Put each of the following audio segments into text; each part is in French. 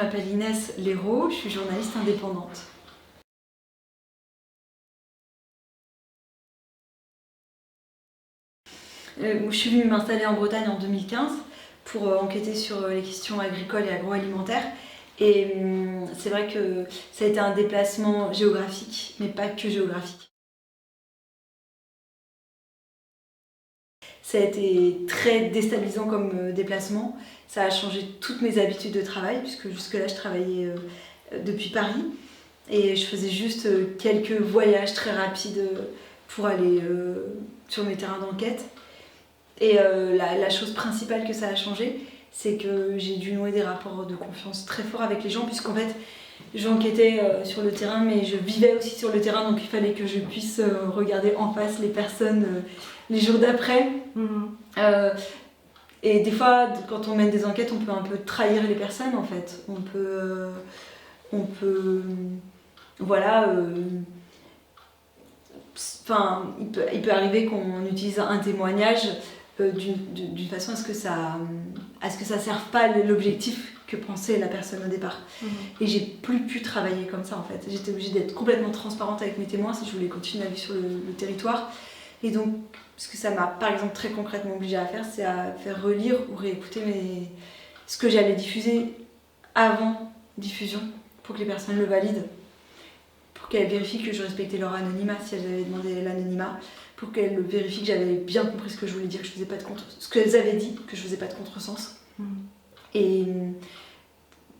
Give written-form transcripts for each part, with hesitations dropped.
m'appelle Inès Léraud, je suis journaliste indépendante. Je suis venue m'installer en Bretagne en 2015 pour enquêter sur les questions agricoles et agroalimentaires. Et c'est vrai que ça a été un déplacement géographique, mais pas que géographique. Ça a été très déstabilisant comme déplacement. Ça a changé toutes mes habitudes de travail, puisque jusque-là je travaillais depuis Paris. Et je faisais juste quelques voyages très rapides pour aller sur mes terrains d'enquête. Et la chose principale que ça a changé, c'est que j'ai dû nouer des rapports de confiance très forts avec les gens, puisqu'en fait, j'enquêtais sur le terrain, mais je vivais aussi sur le terrain, donc il fallait que je puisse regarder en face les personnes les jours d'après. Et des fois, quand on mène des enquêtes, on peut un peu trahir les personnes, en fait. On peut voilà... Enfin, il peut arriver qu'on utilise un témoignage d'une façon à ce que ça serve pas l'objectif que pensait la personne au départ. Et j'ai plus pu travailler comme ça en fait. J'étais obligée d'être complètement transparente avec mes témoins si je voulais continuer à vivre sur le territoire. Et donc, ce que ça m'a par exemple très concrètement obligée à faire, c'est à faire relire ou réécouter ce que j'allais diffuser avant diffusion pour que les personnes le valident, pour qu'elles vérifient que je respectais leur anonymat si elles avaient demandé l'anonymat, pour qu'elles vérifient que j'avais bien compris ce que je voulais dire, que je faisais pas de ce qu'elles avaient dit, que je faisais pas de contresens. Et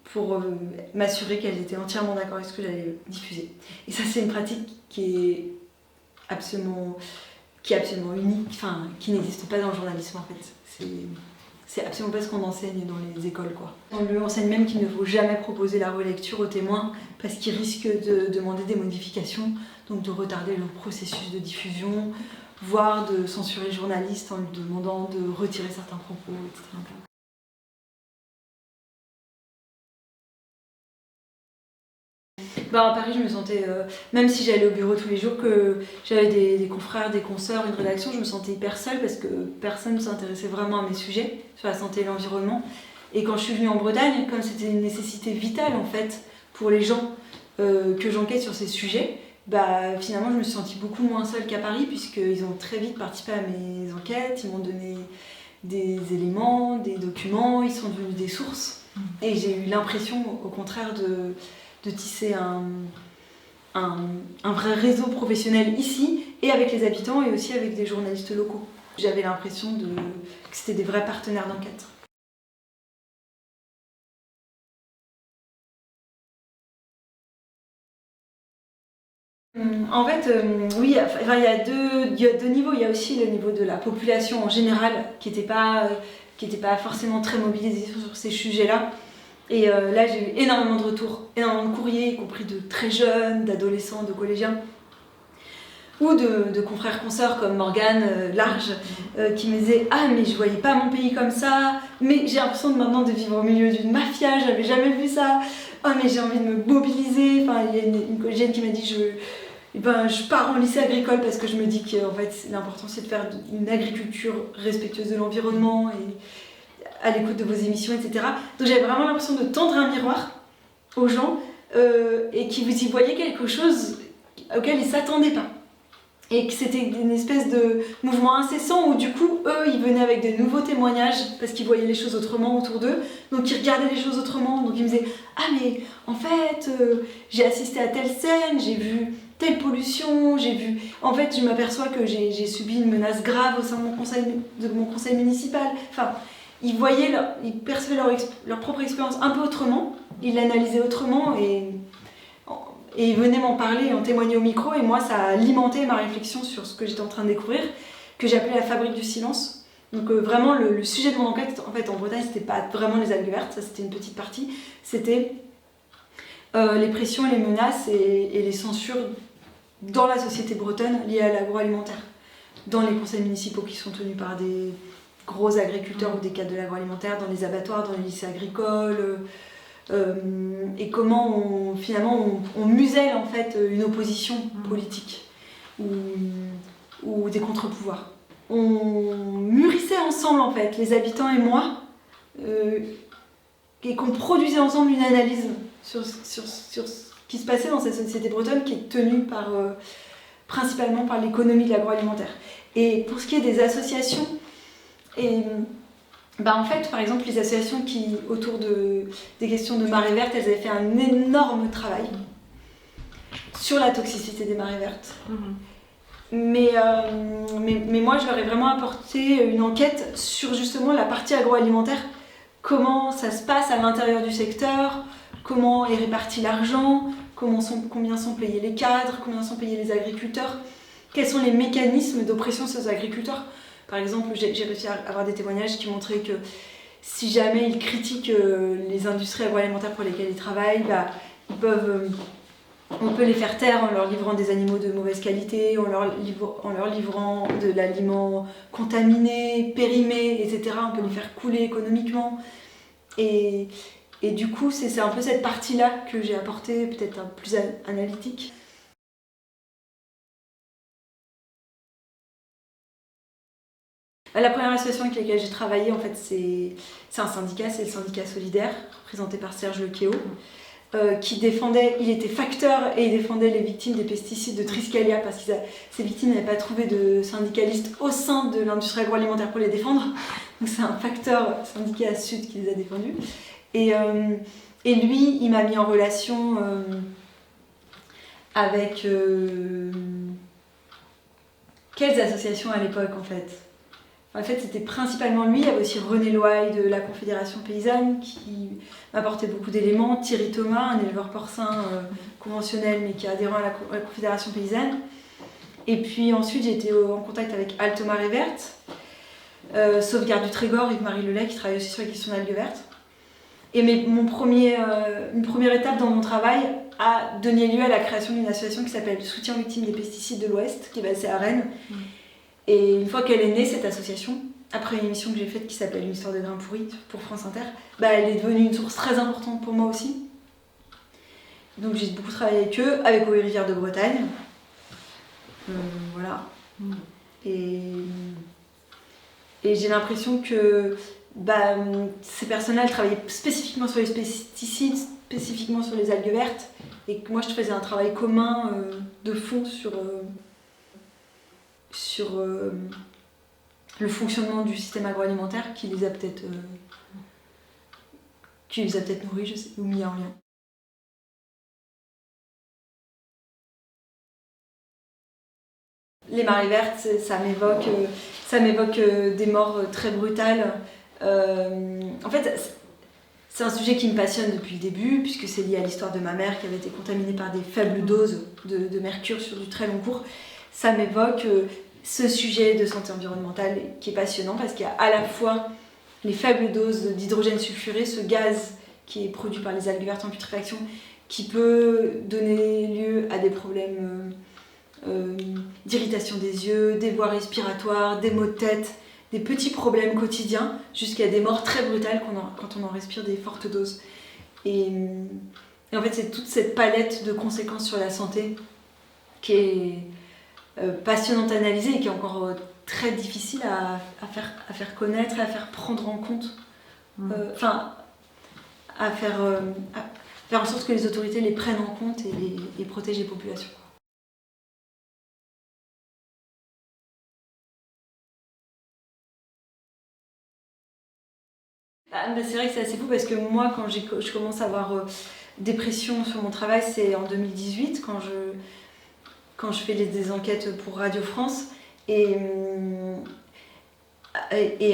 pour m'assurer qu'elles étaient entièrement d'accord avec ce que j'allais diffuser. Et ça, c'est une pratique qui est absolument unique, enfin, qui n'existe pas dans le journalisme en fait. C'est absolument pas ce qu'on enseigne dans les écoles, quoi. On lui enseigne même qu'il ne faut jamais proposer la relecture aux témoins parce qu'ils risquent de demander des modifications, donc de retarder le processus de diffusion, voire de censurer le journaliste en lui demandant de retirer certains propos, etc. À Paris, je me sentais, même si j'allais au bureau tous les jours, que j'avais des confrères, des consoeurs, une rédaction, je me sentais hyper seule parce que personne ne s'intéressait vraiment à mes sujets sur la santé et l'environnement. Et quand je suis venue en Bretagne, comme c'était une nécessité vitale en fait pour les gens que j'enquête sur ces sujets, finalement je me suis sentie beaucoup moins seule qu'à Paris puisqu'ils ont très vite participé à mes enquêtes, ils m'ont donné des éléments, des documents, ils sont devenus des sources. Et j'ai eu l'impression au contraire de tisser un vrai réseau professionnel ici, et avec les habitants, et aussi avec des journalistes locaux. J'avais l'impression que c'était des vrais partenaires d'enquête. En fait, oui, il y a deux niveaux. Il y a aussi le niveau de la population en général, qui n'était pas forcément très mobilisée sur ces sujets-là. Et là, j'ai eu énormément de retours, énormément de courriers, y compris de très jeunes, d'adolescents, de collégiens, ou de confrères consoeurs comme Morgane Large, qui me disaient « Ah, mais je voyais pas mon pays comme ça, mais j'ai l'impression maintenant de vivre au milieu d'une mafia, j'avais jamais vu ça. Oh, mais j'ai envie de me mobiliser. » Enfin, il y a une collégienne qui m'a dit je pars en lycée agricole parce que je me dis que en fait, l'important c'est de faire une agriculture respectueuse de l'environnement et à l'écoute de vos émissions, etc. Donc j'avais vraiment l'impression de tendre un miroir aux gens et qui vous y voyaient quelque chose auquel ils ne s'attendaient pas. Et que c'était une espèce de mouvement incessant où du coup, eux, ils venaient avec de nouveaux témoignages parce qu'ils voyaient les choses autrement autour d'eux. Donc ils regardaient les choses autrement. Donc ils me disaient « Ah mais en fait, j'ai assisté à telle scène, j'ai vu telle pollution, j'ai vu... » En fait, je m'aperçois que j'ai subi une menace grave au sein de mon conseil municipal. Enfin, ils voyaient, ils percevaient leur propre expérience un peu autrement, ils l'analysaient autrement et ils venaient m'en parler, en témoigner au micro, et moi ça a alimenté ma réflexion sur ce que j'étais en train de découvrir, que j'appelais la fabrique du silence. Donc vraiment le sujet de mon enquête en fait en Bretagne, c'était pas vraiment les algues vertes, ça c'était une petite partie, c'était les pressions, les menaces et les censures dans la société bretonne liées à l'agroalimentaire, dans les conseils municipaux qui sont tenus par des gros agriculteurs ou des cadres de l'agroalimentaire, dans les abattoirs, dans les lycées agricoles, et comment finalement on muselle en fait une opposition politique ou des contre-pouvoirs. On mûrissait ensemble en fait, les habitants et moi, et qu'on produisait ensemble une analyse sur ce qui se passait dans cette société bretonne qui est tenue principalement par l'économie de l'agroalimentaire. Et pour ce qui est des associations, en fait, par exemple, les associations qui, autour des questions de marée verte, elles avaient fait un énorme travail sur la toxicité des marées vertes. Mais moi, je leur ai vraiment apporté une enquête sur justement la partie agroalimentaire, comment ça se passe à l'intérieur du secteur, comment est réparti l'argent, combien sont payés les cadres, combien sont payés les agriculteurs, quels sont les mécanismes d'oppression sur les agriculteurs. Par exemple, j'ai réussi à avoir des témoignages qui montraient que si jamais ils critiquent les industries agroalimentaires pour lesquelles ils travaillent, on peut les faire taire en leur livrant des animaux de mauvaise qualité, en leur livrant de l'aliment contaminé, périmé, etc. On peut les faire couler économiquement. Et du coup, c'est un peu cette partie-là que j'ai apportée, peut-être un peu plus analytique. La première association avec laquelle j'ai travaillé, en fait, c'est un syndicat, c'est le syndicat solidaire, représenté par Serge Lequéot, qui défendait, il était facteur et il défendait les victimes des pesticides de Triskalia parce que ces victimes n'avaient pas trouvé de syndicalistes au sein de l'industrie agroalimentaire pour les défendre. Donc c'est un facteur syndicat sud qui les a défendus. Et lui, il m'a mis en relation avec quelles associations à l'époque en fait. En fait, c'était principalement lui. Il y avait aussi René Loaille de la Confédération Paysanne qui m'apportait beaucoup d'éléments. Thierry Thomas, un éleveur porcin conventionnel mais qui est adhérent à la Confédération Paysanne. Et puis ensuite, j'ai été en contact avec Halte Marée Verte, Sauvegarde du Trégor, Yves-Marie Lelay qui travaille aussi sur les questions d'algues vertes. Et une première étape dans mon travail a donné lieu à la création d'une association qui s'appelle Soutien aux victimes des pesticides de l'Ouest, qui est basée à Rennes. Et une fois qu'elle est née, cette association, après une émission que j'ai faite qui s'appelle Une histoire de grains pourris pour France Inter, elle est devenue une source très importante pour moi aussi. Donc j'ai beaucoup travaillé avec eux, avec Eaux et Rivières de Bretagne. Voilà. Et j'ai l'impression que ces personnes-là, elles travaillaient spécifiquement sur les pesticides, spécifiquement sur les algues vertes, et que moi je faisais un travail commun de fond sur le fonctionnement du système agroalimentaire qui les a peut-être nourris, je sais, ou mis en lien. Les marées vertes, ça m'évoque des morts très brutales. En fait, c'est un sujet qui me passionne depuis le début, puisque c'est lié à l'histoire de ma mère qui avait été contaminée par des faibles doses de mercure sur du très long cours. Ça m'évoque ce sujet de santé environnementale qui est passionnant parce qu'il y a à la fois les faibles doses d'hydrogène sulfuré, ce gaz qui est produit par les algues vertes en putréfaction, qui peut donner lieu à des problèmes d'irritation des yeux, des voies respiratoires, des maux de tête, des petits problèmes quotidiens, jusqu'à des morts très brutales quand on en respire des fortes doses. Et en fait, c'est toute cette palette de conséquences sur la santé qui est passionnante à analyser et qui est encore très difficile à faire connaître et à faire prendre en compte. À faire en sorte que les autorités les prennent en compte et protègent les populations. C'est vrai que c'est assez fou parce que moi, quand je commence à avoir des pressions sur mon travail, c'est en 2018, quand je fais des enquêtes pour Radio France. Et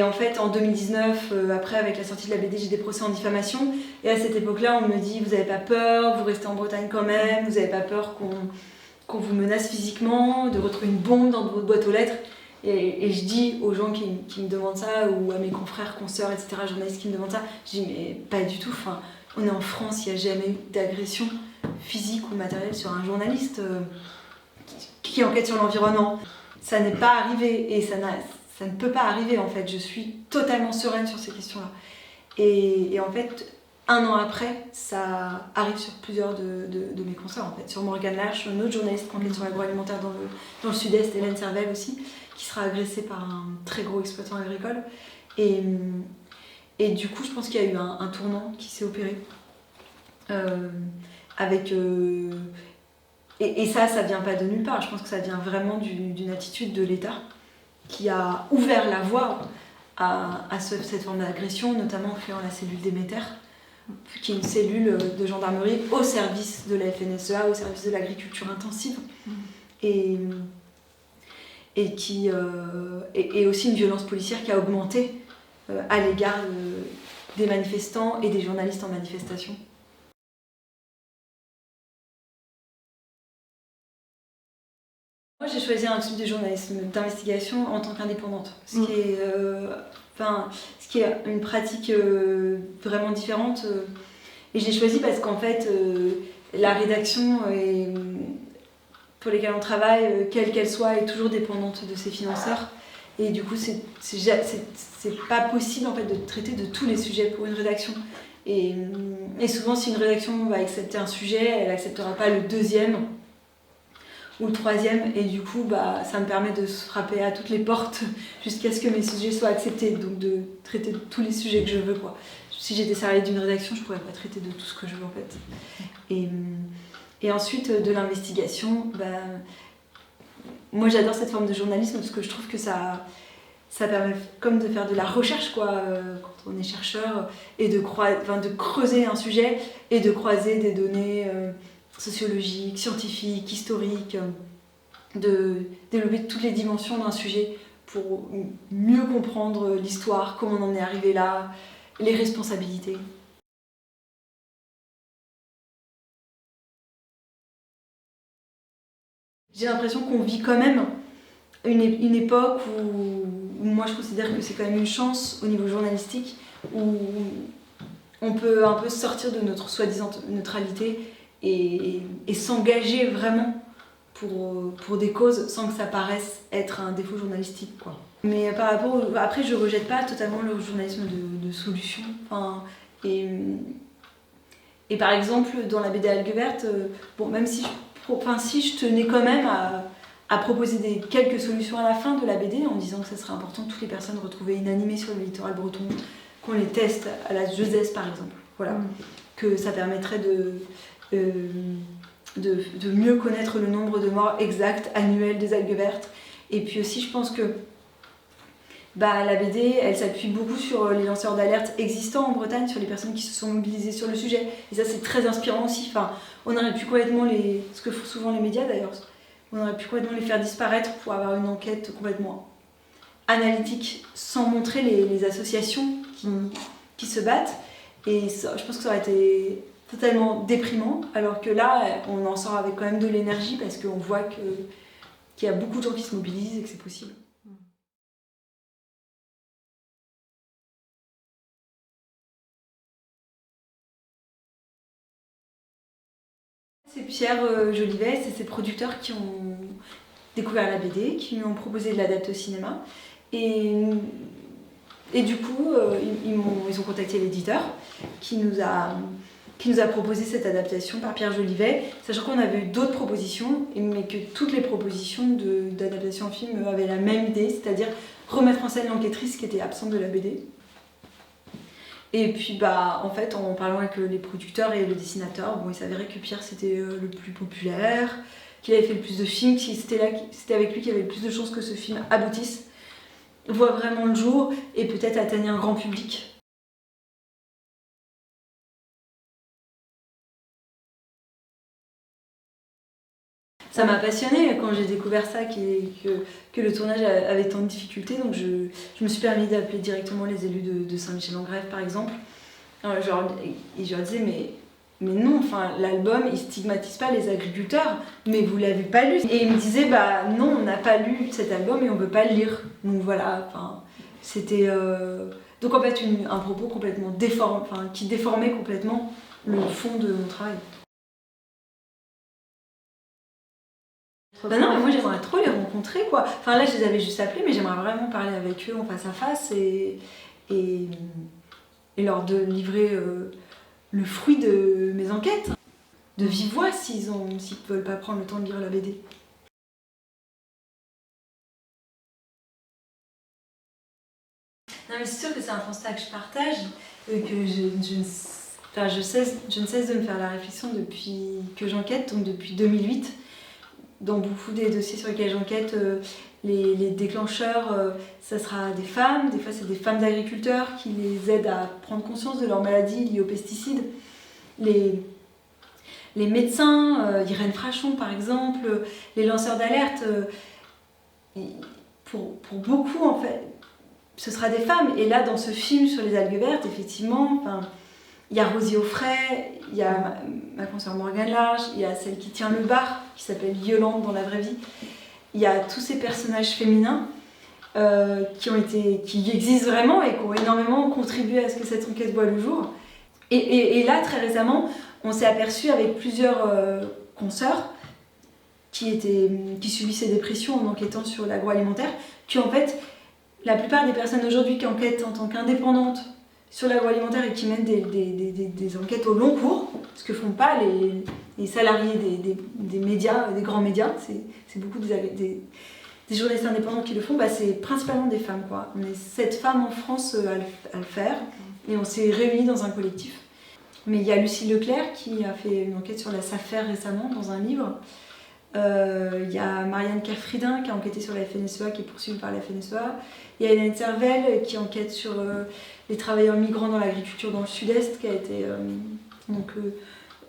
en fait, en 2019, après, avec la sortie de la BD, j'ai des procès en diffamation. Et à cette époque-là, on me dit, vous n'avez pas peur, vous restez en Bretagne quand même, vous n'avez pas peur qu'on vous menace physiquement, de retrouver une bombe dans votre boîte aux lettres. Et je dis aux gens qui me demandent ça, ou à mes confrères, consoeurs, etc., journalistes qui me demandent ça, je dis mais pas du tout, on est en France, il n'y a jamais eu d'agression physique ou matérielle sur un journaliste qui enquête sur l'environnement. Ça n'est pas arrivé et ça ne peut pas arriver en fait, je suis totalement sereine sur ces questions-là. Et en fait, un an après, ça arrive sur plusieurs de mes consoeurs en fait, sur Morgane Larche, sur une autre journaliste qui enquête sur l'agroalimentaire dans le sud-est, Hélène Servel aussi, qui sera agressée par un très gros exploitant agricole. Et Et du coup, je pense qu'il y a eu un tournant qui s'est opéré. Avec... Et ça vient pas de nulle part. Je pense que ça vient vraiment d'une attitude de l'État qui a ouvert la voie à cette forme d'agression, notamment en créant la cellule Déméter, qui est une cellule de gendarmerie au service de la FNSEA, au service de l'agriculture intensive. Et qui est aussi une violence policière qui a augmenté à l'égard des manifestants et des journalistes en manifestation. Moi, j'ai choisi un type de journalisme d'investigation en tant qu'indépendante, ce qui est une pratique vraiment différente. Et j'ai choisi parce qu'en fait, la rédaction pour lesquelles on travaille, quelle qu'elle soit, est toujours dépendante de ses financeurs. Et du coup, c'est pas possible en fait, de traiter de tous les sujets pour une rédaction. Et souvent, si une rédaction va accepter un sujet, elle n'acceptera pas le deuxième ou le troisième, et du coup ça me permet de se frapper à toutes les portes jusqu'à ce que mes sujets soient acceptés, donc de traiter de tous les sujets que je veux, quoi. Si j'étais salariée d'une rédaction, je pourrais pas traiter de tout ce que je veux en fait. Et ensuite de l'investigation, moi j'adore cette forme de journalisme parce que je trouve que ça permet comme de faire de la recherche, quoi, quand on est chercheur, et de creuser un sujet et de croiser des données sociologiques, scientifiques, historiques, de développer toutes les dimensions d'un sujet pour mieux comprendre l'histoire, comment on en est arrivé là, les responsabilités. J'ai l'impression qu'on vit quand même une époque où moi je considère que c'est quand même une chance au niveau journalistique, où on peut un peu sortir de notre soi-disant neutralité et s'engager vraiment pour des causes sans que ça paraisse être un défaut journalistique, quoi. Mais par rapport après, je rejette pas totalement le journalisme de solution. Et par exemple, dans la BD Algues Vertes, même si je tenais quand même à proposer quelques solutions à la fin de la BD, en disant que ça serait important que toutes les personnes retrouvées inanimées sur le littoral breton, qu'on les teste à la Josès par exemple. Voilà. Que ça permettrait de mieux connaître le nombre de morts exact annuel des algues vertes. Et puis aussi, je pense que la BD, elle s'appuie beaucoup sur les lanceurs d'alerte existants en Bretagne, sur les personnes qui se sont mobilisées sur le sujet. Et ça, c'est très inspirant aussi. On aurait pu complètement ce que font souvent les médias d'ailleurs, on aurait pu complètement les faire disparaître pour avoir une enquête complètement analytique, sans montrer les associations qui se battent. Et ça, je pense que ça aurait été totalement déprimant, alors que là, on en sort avec quand même de l'énergie parce qu'on voit qu'il y a beaucoup de gens qui se mobilisent et que c'est possible. C'est Pierre Jolivet, c'est ses producteurs qui ont découvert la BD, qui lui ont proposé de l'adapter au cinéma. Et du coup, ils ont contacté l'éditeur qui nous a proposé cette adaptation par Pierre Jolivet, sachant qu'on avait eu d'autres propositions, mais que toutes les propositions d'adaptation en film avaient la même idée, c'est-à-dire remettre en scène l'enquêtrice qui était absente de la BD. Et puis en fait, en parlant avec les producteurs et le dessinateur, il s'avérait que Pierre c'était le plus populaire, qu'il avait fait le plus de films, c'était avec lui qu'il y avait le plus de chances que ce film aboutisse, voit vraiment le jour et peut-être atteigne un grand public. Ça m'a passionnée quand j'ai découvert ça, que le tournage avait tant de difficultés, donc je me suis permis d'appeler directement les élus de Saint-Michel-en-Grève par exemple. Et je leur disais mais non, l'album il stigmatise pas les agriculteurs, mais vous l'avez pas lu. Et ils me disaient non, on n'a pas lu cet album et on veut pas le lire. Donc voilà, c'était donc en fait un propos complètement qui déformait complètement le fond de mon travail. Non, mais moi j'aimerais trop les rencontrer, quoi. Là je les avais juste appelés, mais j'aimerais vraiment parler avec eux en face à face et leur livrer le fruit de mes enquêtes, de vive voix s'ils veulent pas prendre le temps de lire la BD. Non, mais c'est sûr que c'est un constat que je partage et que je ne cesse de me faire la réflexion depuis que j'enquête, donc depuis 2008. Dans beaucoup des dossiers sur lesquels j'enquête, les déclencheurs, ça sera des femmes, des fois c'est des femmes d'agriculteurs qui les aident à prendre conscience de leurs maladies liées aux pesticides. Les médecins, Irène Frachon par exemple, les lanceurs d'alerte, pour beaucoup en fait, ce sera des femmes. Et là dans ce film sur les algues vertes, effectivement, il y a Rosie Aufray, il y a ma consoeur Morgane Large, il y a celle qui tient le bar, qui s'appelle Yolande dans la vraie vie. Il y a tous ces personnages féminins qui existent vraiment et qui ont énormément contribué à ce que cette enquête voie le jour. Et là, très récemment, on s'est aperçu avec plusieurs consoeurs qui subissaient des pressions en enquêtant sur l'agroalimentaire, qu'en fait, la plupart des personnes aujourd'hui qui enquêtent en tant qu'indépendantes sur l'agroalimentaire et qui mènent des enquêtes au long cours, ce que font pas les salariés des médias, des grands médias, c'est beaucoup des journalistes indépendants qui le font, c'est principalement des femmes, quoi. On est 7 femmes en France à le faire, et on s'est réunis dans un collectif. Mais il y a Lucie Leclerc qui a fait une enquête sur la SAFER récemment dans un livre. Il y a Marianne Kerfridin qui a enquêté sur la FNSEA, qui est poursuivie par la FNSEA. Il y a Hélène Servel qui enquête sur les travailleurs migrants dans l'agriculture dans le sud-est, qui a été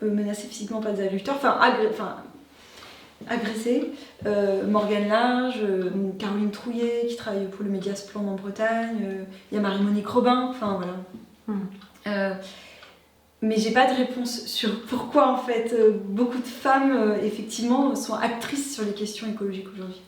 menacée physiquement par des agriculteurs, agressée. Morgane Large, Caroline Trouillet qui travaille pour le Mediasplan en Bretagne. Il y a Marie-Monique Robin, voilà. Mais j'ai pas de réponse sur pourquoi en fait beaucoup de femmes effectivement sont actrices sur les questions écologiques aujourd'hui.